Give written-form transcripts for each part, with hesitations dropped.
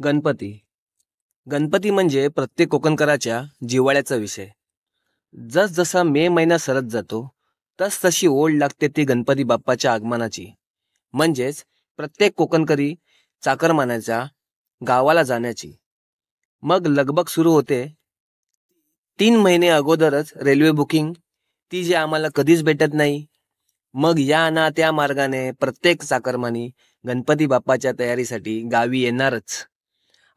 गणपती गणपती म्हणजे प्रत्येक कोकणकराच्या जिव्हाळ्याचा विषय. जसजसा मे महिना सरत जातो तसतशी ओढ लागते ती गणपती बाप्पाच्या आगमनाची. म्हणजेच प्रत्येक कोकणकरी चाकरमान्याच्या गावाला जाण्याची. मग लगबग सुरू होते 3 महिने अगोदरच रेल्वे बुकिंग, ती जी आम्हाला कधीच भेटत नाही. मग या ना त्या मार्गाने प्रत्येक चाकरमानी गणपती बाप्पाच्या तयारीसाठी गावी येणारच.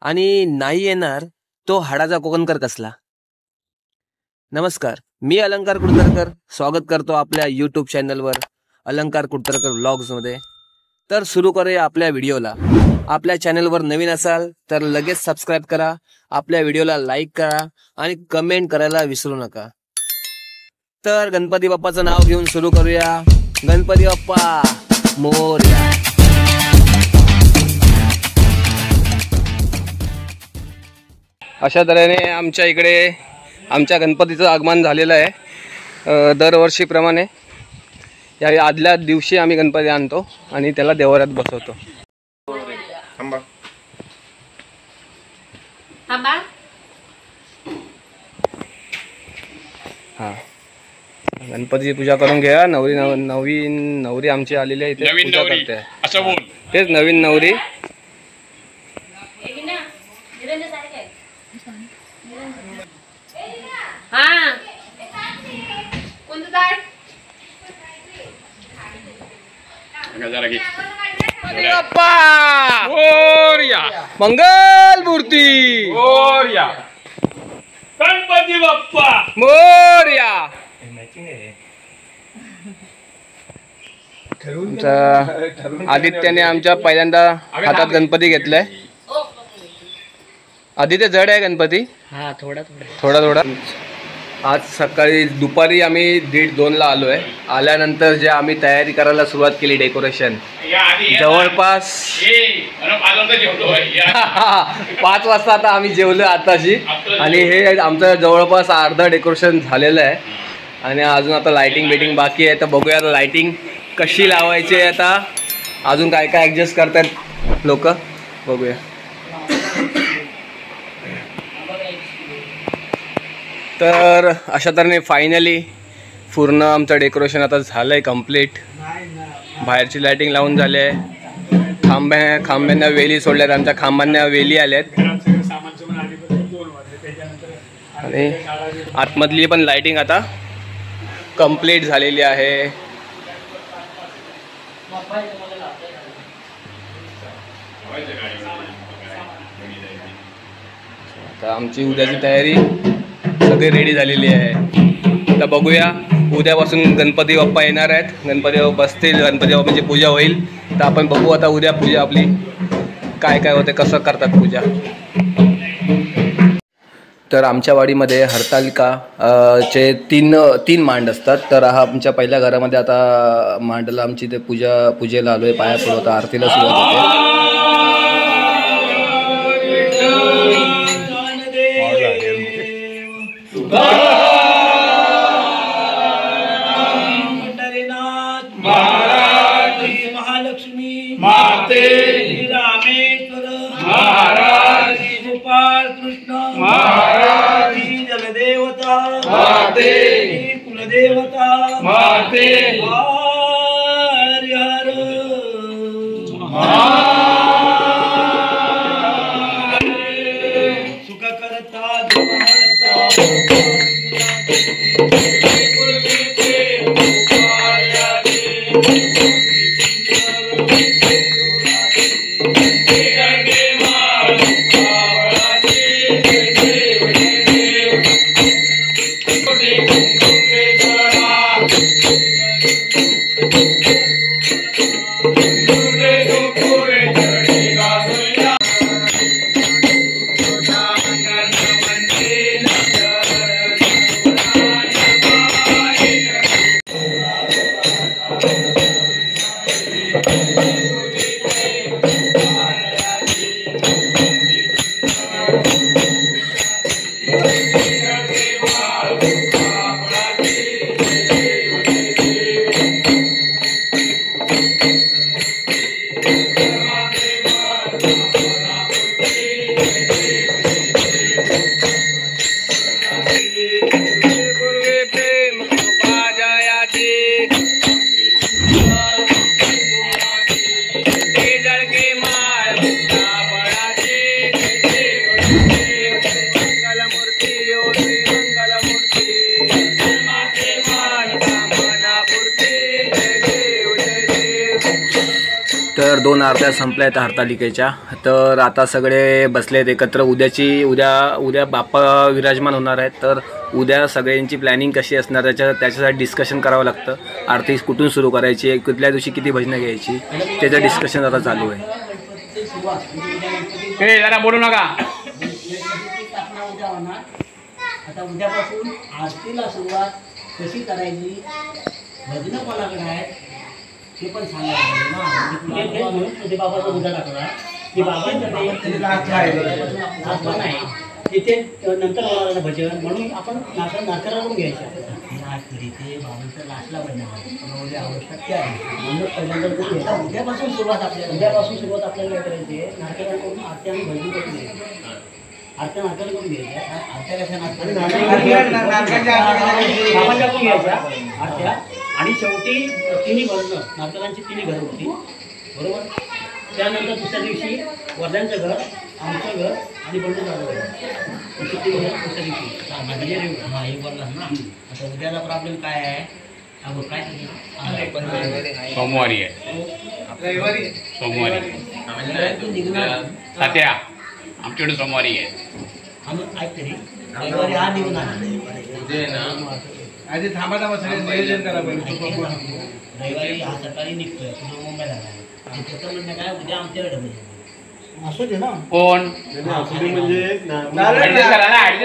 आणि नाही येणार तो हाडाचा कोकणकर कसला. नमस्कार, मी अलंकार कुडतरकर स्वागत करतो आपल्या यूट्यूब चॅनलवर अलंकार कुडतरकर व्लॉग्समध्ये. तर सुरू करूया आपल्या व्हिडिओला. आपल्या चॅनलवर नवीन असाल तर लगेच सबस्क्राईब करा, आपल्या व्हिडिओला लाईक करा आणि कमेंट करायला विसरू नका. तर गणपती बाप्पाचं नाव घेऊन सुरू करूया. गणपती बाप्पा मोरया. अशा तऱ्हेने आमच्या इकडे आमच्या गणपतीचं आगमन झालेलं आहे. दरवर्षीप्रमाणे या आदल्या दिवशी आम्ही गणपती आणतो आणि त्याला देवाऱ्यात बसवतो. हां, गणपतीची पूजा करून घ्या. नवीन नवरी आमची आलेली आहे इथे पूजा करते. तेच नवीन नवरी. मंगल मूर्ती मोरया. गणपती बाप्पा मोरया. आदित्याने आमच्या पहिल्यांदा हातात गणपती घेतलाय. आदित्य जड आहे गणपती. हा, थोडा. आज सकाळी दुपारी आम्ही 1:30-2ला आलो आहे. आल्यानंतर जे आम्ही तयारी करायला सुरुवात केली डेकोरेशन, जवळपास 5 वाजता आता आम्ही जेवलो आताशी. आणि हे आमचं जवळपास अर्धा डेकोरेशन झालेलं आहे आणि अजून आता लाइटिंग बेटिंग बाकी आहे. तर बघूया आता लाइटिंग कशी लावायची आहे. आता अजून काय काय ॲडजस्ट करतात लोक, बघूया. तर अशा तऱ्हेने फायनली पूर्ण आमचं डेकोरेशन आता झालं आहे कंप्लीट. बाहेरची लाइटिंग लावून झाली आहे. खांब्यांना वेली सोडल्यात, आमच्या खांबांना वेली आल्यात आणि आतमधली पण लाइटिंग आता कंप्लीट झालेली आहे. आता आमची उद्याची तयारी सगळी रेडी झालेली आहे. आता बघूया, उद्यापासून गणपती बाप्पा येणार आहेत. गणपती बाप्पा बसतील, गणपती बाप्पाची पूजा होईल. तर आपण बघू आता उद्या पूजा आपली काय काय होते, कसं करतात पूजा. तर आमच्या वाडीमध्ये हरतालिका चे तीन मांड असतात. तर हा आमच्या पहिल्या घरामध्ये आता मांडला आमची ते पूजेला आलो आहे. पाया पडतो, आरतीला सुरुवात होते. महालक्ष्मी माते, रामेश्वर महाराज, गोपाळ कृष्ण महाराज, जलदेवता माते, कुलदेवता माते, हर हर सुख करता आरत्या संपल्या आहेत हरतालिकेच्या. तर आता सगळे बसलेत एकत्र. उद्या बाप्पा विराजमान होणार आहेत. तर उद्या सगळ्यांची प्लॅनिंग कशी असणार त्याच्यासाठी डिस्कशन करावं लागतं. आरती कुठून सुरू करायची, कुठल्या दिवशी किती भजनं घ्यायची, त्याचं डिस्कशन आता चालू आहे. जरा बोलू नका. आता उद्यापासून आरतीला सुरुवात कशी करायची, भजनं कोणाकडे आहेत ते पण सांगायला पाहिजे ना. बाबाचा उद्या टाकला की बाबांच्या नाही तिथे नंतर होणार भजन म्हणून आपण नाकारून घ्यायचं. ते बाबांचं लास्टला पाहिजे एवढी आवश्यक ते आहे म्हणून पहिल्यांदा उद्यापासून सुरुवात आपल्याला काय करायची आहे, नाटकाला करून आरती आणि भजन करून घ्यायचं. आरत्या नाटकाला करून घ्यायच्या. आरत्या कशा बाबांच्या करून घ्यायच्या आरत्या. आणि शेवटी तिन्ही भजनं नाटकांची तिन्ही घरं होती बरोबर. त्यानंतर दुसऱ्या दिवशी वडिलांचं घर, आमचं घर आणि बंडूचं घर अशी तिन्ही घरं दुसऱ्या दिवशी. हां हे बोललास ना. आता उद्याचा प्रॉब्लेम काय आहे, काय सोमवारी आहे. सोमवारी तात्या आमच्याकडे सोमवारी आहे. आम्ही ऐकतरी रविवारी हा निघून आला. रविवारी हा सकाळी निघतोय तुझं मुंबईला जायला. त्याचं म्हणणं काय उद्या आमच्याकडे असू दे ना. कोण ऍडजस्ट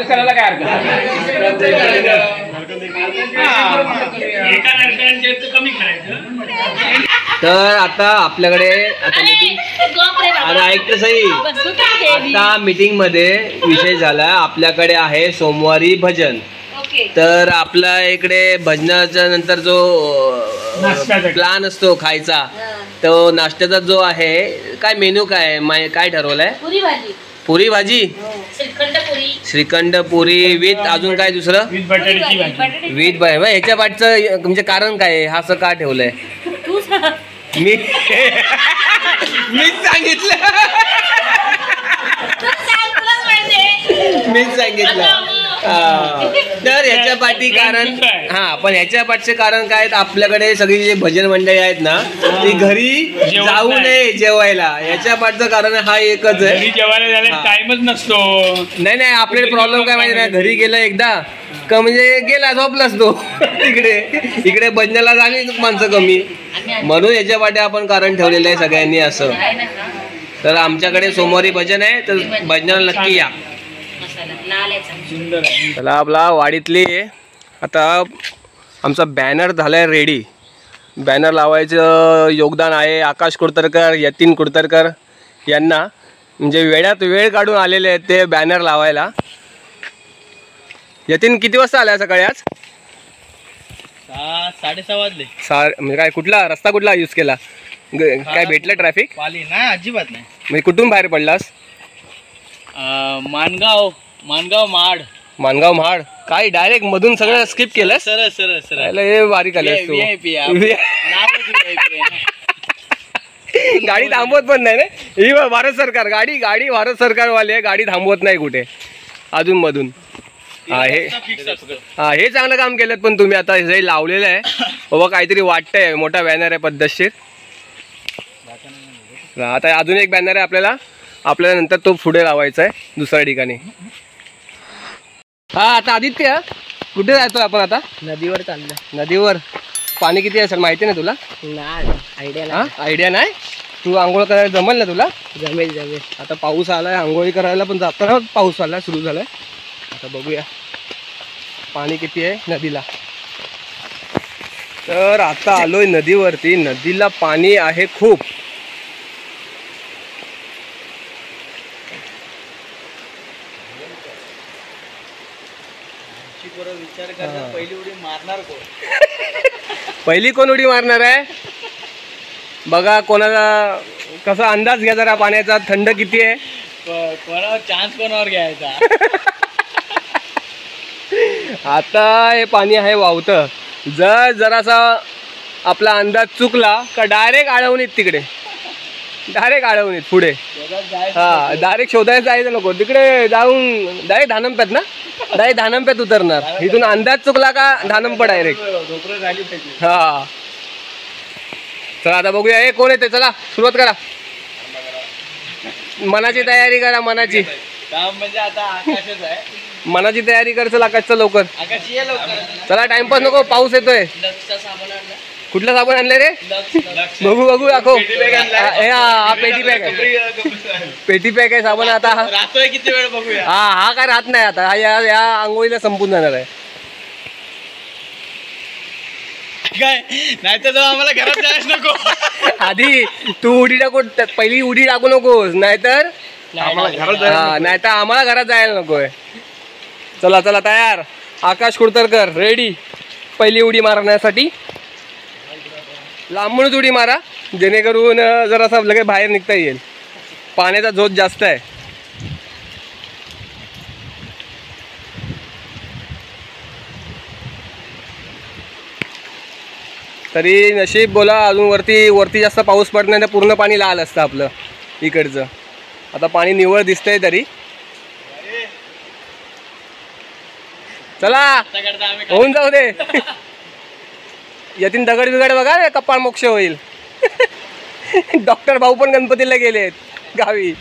करायला काय हरकत. एका नरकांचे कमी करायचं. तर आता आपल्याकडे आता मीटिंग आणि ऐकतं सई. आता मीटिंग मध्ये विषय झाला आपल्याकडे आहे सोमवारी भजन. तर आपला इकडे भजनाच्या नंतर जो प्लान असतो खायचा, तो नाश्त्याचा जो आहे काय मेनू काय ठरवलाय? पुरी भाजी, श्रीखंड पुरी विथ अजून काय दुसरं विथ ह्याच्या पाठचं म्हणजे कारण काय आहे, असं का ठेवलंय? मीच सांगितलं. तर ह्याच्या पाठी कारण पण ह्याच्या पाठचे कारण काय, आपल्याकडे सगळी जे भजन मंडळी आहेत ना ती घरी जाऊ नये जेवायला. याच्या पाठचं कारण हा एकच आहे, जेवायला टाइमच नसतो. नाही आपल्याला प्रॉब्लेम काय माहिती नाही, घरी गेला एकदा का म्हणजे गेला झोपलाच तो. इकडे भजनाला झाली माणसं कमी, म्हणून याच्या पाठी आपण कारण ठेवलेलं आहे सगळ्यांनी असं. तर आमच्याकडे सोमवारी भजन आहे, तर भजनाला नक्की या. चला आपला वाडीतली आता आमचा बॅनर झालाय रेडी. बॅनर लावायचं योगदान आहे आकाश कुडतरकर, यतीन कुडतरकर यांना, म्हणजे वेळात वेळ काढून आलेले आहेत ते बॅनर लावायला. यतीन किती वाजता आलाय सकाळी आज? 6:30 वाजले. म्हणजे काय कुठला रस्ता कुठला यूज केला? काय भेटलं ट्रॅफिक? पाली नाही, अजिबात नाही. म्हणजे कुठून बाहेर पडलास? मानगाव महाड. मानगाव महाड. काय डायरेक्ट मधून सगळं स्किप केलं? सरळ हे बारीक आले तू. गाडी थांबवत पण नाही ना ही भारत सरकार. गाडी भारत सरकारवाली आहे, गाडी थांबवत नाही कुठे अधून मधून. हे चांगलं काम केलं पण तुम्ही. आता हे लावलेलं आहे बाबा, काहीतरी वाटतंय, मोठा बॅनर आहे पद्धतशीर. आता अजून एक बॅनर आहे आपल्याला नंतर तो पुढे लावायचा आहे दुसऱ्या ठिकाणी. आता आदित्य कुठे जायचो आपण आता? नदीवर चाललं. नदीवर पाणी किती असेल माहिती ना तुला? आयडिया नाही. तू आंघोळ करायला जमल ना तुला? जमेल. आता पाऊस आलाय, आंघोळी करायला पण जाताना पाऊस आलाय, सुरू झालाय. आता बघूया पाणी किती आहे नदीला. तर आता आलोय नदीवरती. नदीला पाणी आहे खूप. विचार करता पहिली उडी मारणार कोण? पहिली कोण उडी मारणार आहे बघा. कोणाला कसा अंदाज घ्या जरा पाण्याचा, थंड किती आहे, कोणावर चान्स कोणावर घ्यायचा. आता हे पाणी आहे वावतं. जरासा आपला अंदाज चुकला का डायरेक्ट आळवणीत, तिकडे डायरेक्ट आळवणीत पुढे. डायरेक्ट शोधायला जायचं नको, तिकडे जाऊन डायरेक्ट धानंप्यात ना, डायरेक्ट धानंप्यात उतरणार. इथून अंदाज चुकला का धानंप डायरेक्ट. चला आता बघूया हे कोण येते. चला सुरुवात करा. मनाची तयारी करा, मनाची काम म्हणजे आता आकाशच आहे. मनाची तयारी कर. चला आकाशचं लवकर. आकाश ये लवकर. चला टाइमपास नको, पाऊस येतोय. लक्षचा साबण आणला. कुठला साबण आणले रे? लक्ष. बघू दाखव. पेटी बॅग आणलाय. हा पेटी पॅक आहे. पेटी पॅक आहे साबण. आता राहतोय किती वेळ बघूया. हा काय राहत नाही आता. या आंघोळीला संपून जाणार आहे. काय नाही तर आम्हाला घरात जायच नको. आधी तू उडी टाकू, पहिली उडी टाकू नकोस, नाहीतर नाहीतर आम्हाला घरात जायला नकोय. चला चला तयार. आकाश कुडतरकर रेडी पहिली उडी मारण्यासाठी. लांबूनच उडी मारा, जेणेकरून जरासा लगेच बाहेर निघता येईल. पाण्याचा झोत जास्त आहे. तरी नशीब बोला अजून वरती जास्त पाऊस पडत नाही तर पूर्ण पाणी लाल असतं आपलं इकडचं. आता पाणी निव्वळ दिसतंय तरी. चला होऊन जाऊ दे. यातीन दगड बिगड बघा रे, कपाळ मोक्ष होईल. डॉक्टर भाऊ पण गणपतीला गेलेत गावी.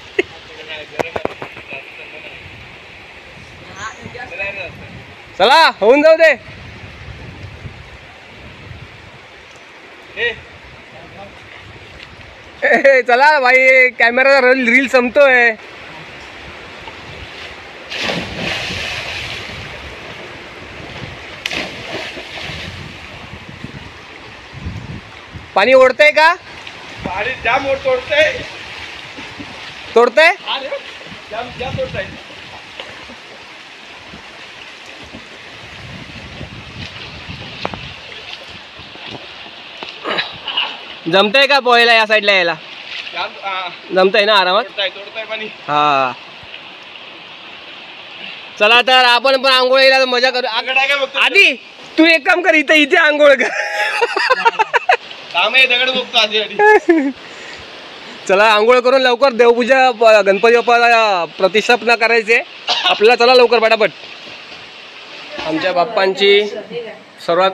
चला होऊन जाऊ दे. चला भाई, कॅमेरा रील संपतोय. पाणी ओढतंय का? पाणी जाम तोडतंय. तोडतंय. जाम तोडतंय. जमतंय का पोहायला या साईडला यायला? जमतंय ना आरामात? तोडतंय पाणी. हा चला तर आपण पण आंघोळीला मजा करू. आधी तू एक काम कर, इथे आंघोळ कर. काम आहे दगड बघतो आधी. चला आंघोळ करून लवकर देवपूजा, गणपती बाप्पाला प्रतिष्ठापना करायचे आपल्याला. चला लवकर पटापट. आमच्या बाप्पांची सर्वात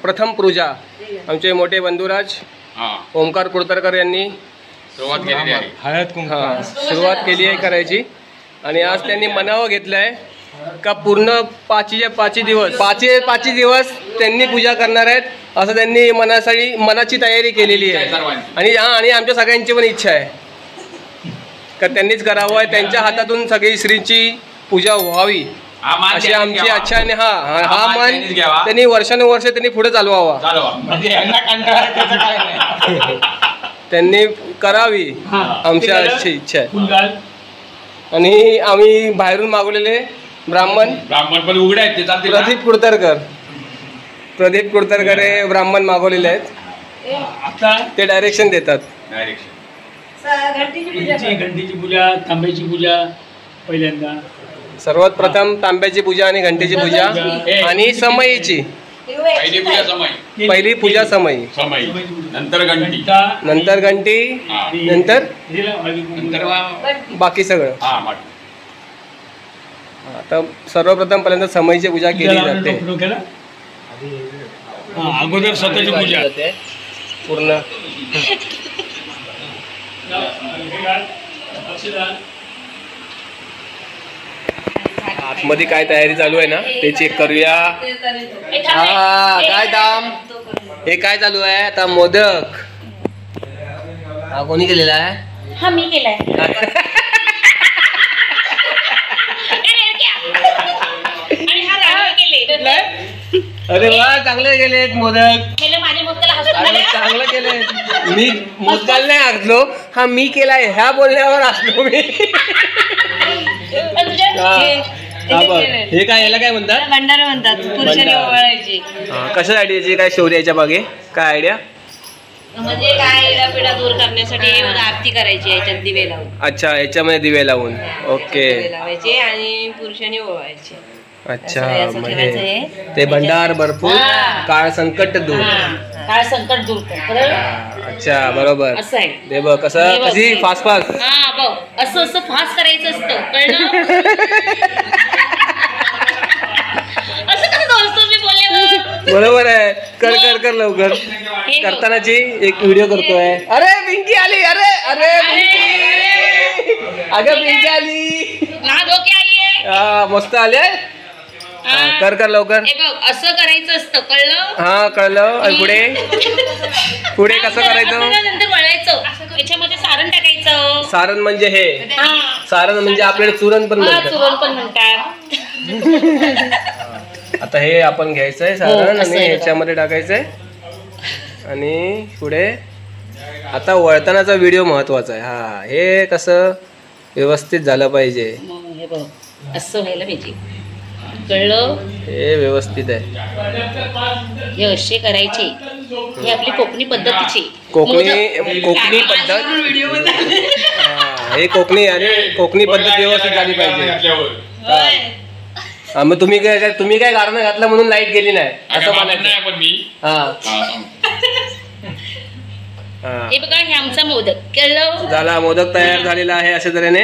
प्रथम पूजा आमचे मोठे बंधुराज ओमकार कुडतरकर यांनी सुरुवात केलेली आहे. सुरुवात केली आहे करायची. आणि आज त्यांनी मनावं घेतलंय का पूर्ण पाचही दिवस त्यांनी पूजा करणार आहेत, असं त्यांनी मनाची तयारी केलेली आहे. आणि आमच्या सगळ्यांची पण इच्छा आहे का त्यांनीच करावं. त्यांच्या हातातून सगळी श्रीची पूजा व्हावी अशी आमची इच्छा. आणि हा मान त्यांनी वर्षानुवर्ष त्यांनी पुढे चालवावा, त्यांनी करावी आमच्या अशी इच्छा आहे. आणि आम्ही बाहेरून मागवलेले ब्राह्मण पण उघडे आहेत ते चालतील. प्रदीप कुडतरकर हे ब्राह्मण मागवलेले आहेत. ते डायरेक्शन देतात. घंटीची पूजा, तांब्याची पूजा पहिल्यांदा. सर्वात प्रथम तांब्याची पूजा आणि घंटेची पूजा आणि समईची. पहिली पूजा समई, नंतर घंटी, नंतर घंटी, नंतर बाकी सगळं. आता सर्वप्रथम पहिल्यांदा समईची पूजा केली जाते. अगोदर स्वतःची पूजा पूर्ण. आतमध्ये काय तयारी चालू आहे ना ते चेक करूया. काय दाम हे काय चालू आहे आता? मोदक. हा कोणी केलेला आहे? हा मी केलाय. आणि हा राघव केले. अरे वा, चांगले केलेत मोदक. माझ्या मोदकाला हसू अरे चांगलं केलंय. मी मोदकाला नाही हसलो, हा मी केलाय ह्या बोलण्यावर हसलो मी. हे काय, याला काय म्हणतात? भंडारा म्हणतात. पुरुषाने ओवाळायची. कशासाठी याची काय शौर्य याच्या मागे काय आयडिया? म्हणजे काय इडापिडा दूर करण्यासाठी आरती करायची याच्यात दिवे लावून. अच्छा, याच्यामध्ये दिवे लावून. ओके. दिवे लावायचे आणि पुरुषाने ओवाळायचे. अच्छा, म्हणजे ते भंडार भरपूर काळ संकट दूर. काळ संकट दूर कर. अच्छा बरोबर. असं आहे दे बघ कसं कशी फास्ट फास्ट. हा बघ असं फास्ट करायचं असतं, कळलं? असं कसं दोस्त मी बोलले. बरोबर आहे. कर कर कर लवकर. करतानाची एक व्हिडिओ करतोय. अरे पिंकी आली. अरे अरे पिंकी. अगं पिंकी आली. नहा धो के आईये. हा मस्त आले. कर कर लवकर. हे बघ असं करायचं असतं, कळलं? हा कळलं. आणि पुढे पुढे कसं करायचं? नंतर वळायचं, याच्यामध्ये सारण टाकायचं. सारण म्हणजे हे हा. सारण म्हणजे आपल्याकडे चुरण पण हा, म्हणतात. चुरण पण म्हणतात. आता हे आपण घ्यायचंय सारण असं आणि आहे ह्याच्यामध्ये टाकायचंय आणि पुढे आता वळतानाचा व्हिडिओ महत्वाचा आहे. हा हे कसं व्यवस्थित झालं पाहिजे. मग हे बघ असं व्हायला पाहिजे, कळलं? हे व्यवस्थित आहे. हे असे करायचे. हे आपली कोकणी पद्धतीची कोकणी पद्धत. हा, हे कोकणी आणि कोकणी पद्धत व्यवस्थित झाली पाहिजे. हा, मग तुम्ही काय कारण घातलं म्हणून लाईट गेली नाही असं म्हणायचं. नाही पण मी हा हे बघा, हे आमचा मोदक, कळलं? झाला. मोदक तयार झालेला आहे अशा तऱ्हेने.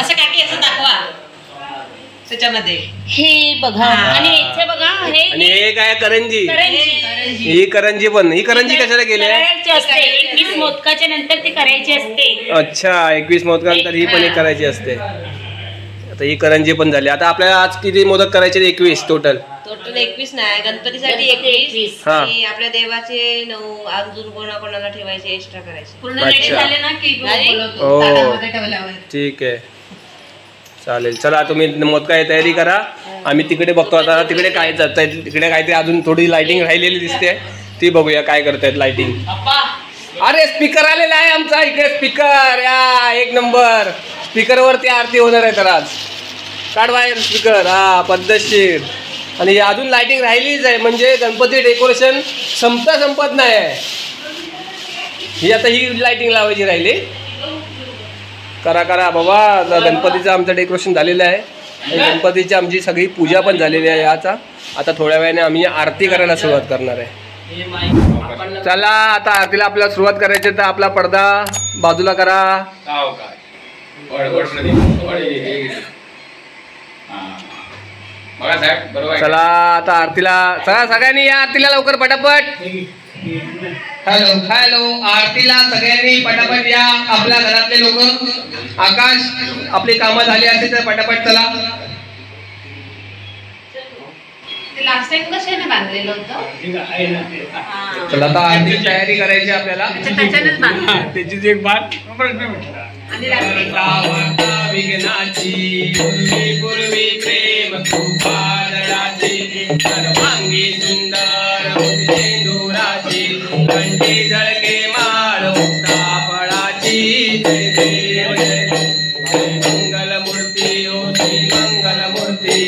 असं काकी असं दाखवा त्याच्यामध्ये. हे बघा आणि इथे बघा, आणि हे काय करंजी. करंजी. ही करंजी कशाला केली आहे? करायची असते 21 मोदकाच्या नंतर ती करायची असते. अच्छा 21 मोदकानंतर ही पण एक करायची असते. आता ही करंजी पण झाली. आता आपल्याला आज किती मोदक करायचे? 21 टोटल 21 नाही, गणपतीसाठी 21 हा. आणि आपल्या देवाचे 9 अजून कोणाकोणाला ठेवायचे, एक्स्ट्रा करायचे. पूर्ण अच्छा. रेडी झाले ना की हो ठीक आहे चालेल. चला तुम्ही मोदकाची तयारी करा. आम्ही तिकडे बघतो आता तिकडे काय जात आहे. तिकडे काहीतरी अजून थोडी लाइटिंग राहिलेली दिसते, ती बघूया काय करतायत लाइटिंग. अरे स्पीकर आलेला आहे आमचा इकडे. स्पीकर या एक नंबर. स्पीकर वरती आरती होणार आहे तर आज. काढ बाहेर स्पीकर. हा पद्धतशीर. आणि अजून लाइटिंग राहिलीच आहे म्हणजे गणपती डेकोरेशन संपत नाही आहे. ही आता ही लाइटिंग लावायची राहिली. करा बाबा. गणपतीचं आमचं डेकोरेशन झालेलं आहे आणि गणपतीची आमची सगळी पूजा पण झालेली आहे. याचा आता थोड्या वेळाने आम्ही आरती करायला सुरुवात करणार आहे. चला आता आरतीला आपल्याला सुरुवात करायची तर आपला पडदा बाजूला करा. चला आता आरतीला चला सगळ्यांनी या आरतीला लवकर पटापट. हॅलो आरतीला सगळ्यांनी पटापट या. आपल्या घरातले लोक. आकाश आपली कामं झाली असते तर पटापट चला. लास्ट टाइम कशाने बांधलेलं होतं? चला आता आरतीची तयारी करायची आपल्याला. त्याचीच एक बात विघ्नाची पूर्वी प्रेम कृपादळाची सर्वांगी सुंदर सिंदुराची कंठी झळके माळ मुक्ता फळाची. जय देव जय मंगल मूर्ती होती मंगल मूर्ती.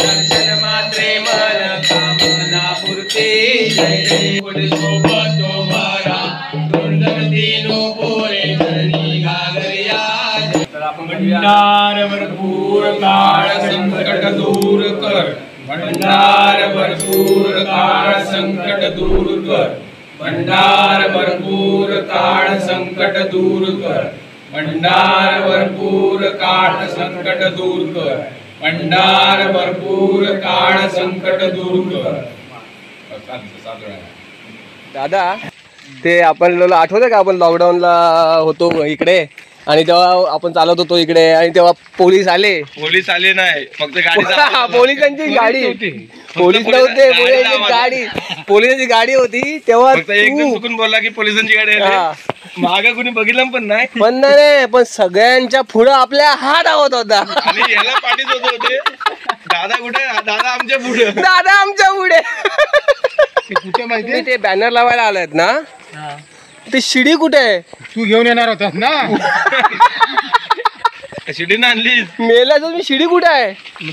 दर्शन मात्रे मन कामना पूर्ती. जय देव शोभतो भरा दुर्गती नो पोरे धरणी घागरिया. भंडार भरपूर काळ संकट दूर कर. भंडार भरपूर काळ संकट दूर कर. भंडार भरपूर काळ संकट दूर कर. भंडार भरपूर काळ संकट दूर कर. भंडार भरपूर काळ संकट दूर कर. दादा ते आपण आठवतं का आपण लॉकडाऊनला होतो इकडे आणि तेव्हा आपण चालत होतो इकडे आणि तेव्हा पोलीस आले नाही फक्त पोलिसांची गाडी. पोलीस नव्हते पोलिसांची गाडी होती तेव्हा चुकून बोलला की पोलिसांची गाडी मागे कुणी बघितलं पण नाही पण सगळ्यांच्या पुढं आपल्या हात धावत होता आणि याला पाठीत होते. दादा कुठे? दादा आमच्या पुढे कुठे माहिती? ते बॅनर लावायला आलायत ना. ते शिडी कुठे आहे? तू घेऊन येणार होतास ना. शिडीनं आणली. मेला तुम्ही शिडी कुठे आहे?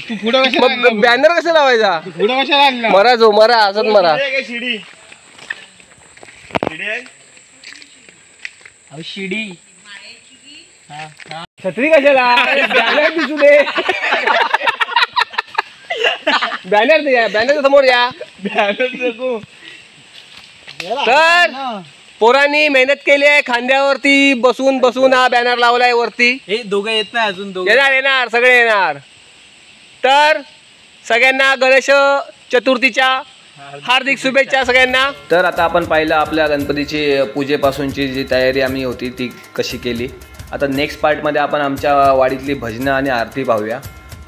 तू पुढे बॅनर कसं लावायचा? पुढे कशाला आणला? मरा असत मरा. शिडी शिडी छत्री कशाला? बॅनर दिसू दे. बॅनर समोर या. तर पोरांनी मेहनत केली आहे. खांद्यावरती बसून हा बॅनर लावलाय वरती. हे दोघं येत नाही अजून. येणार सगळे येणार. तर सगळ्यांना गणेश चतुर्थीच्या हार्दिक शुभेच्छा सगळ्यांना. तर आता आपण पाहिलं आपल्या गणपतीची पूजेपासूनची जी तयारी आम्ही होती ती कशी केली आता नेक्स्ट पार्टमध्ये आपण आमच्या वाडीतली भजनं आणि आरती पाहूया.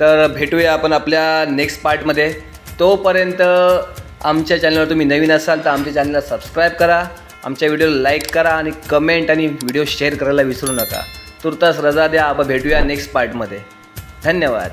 तर भेटूया आपण आपल्या नेक्स्ट पार्टमध्ये. तोपर्यंत आमच्या चॅनलवर तुम्ही नवीन असाल तर आमच्या चॅनलला सबस्क्राईब करा, आमच्या व्हिडिओला लाईक करा आणि कमेंट आणि व्हिडिओ शेअर करायला विसरू नका. तुर्तास रजा द्या. आपण भेटूया नेक्स्ट पार्टमध्ये. धन्यवाद.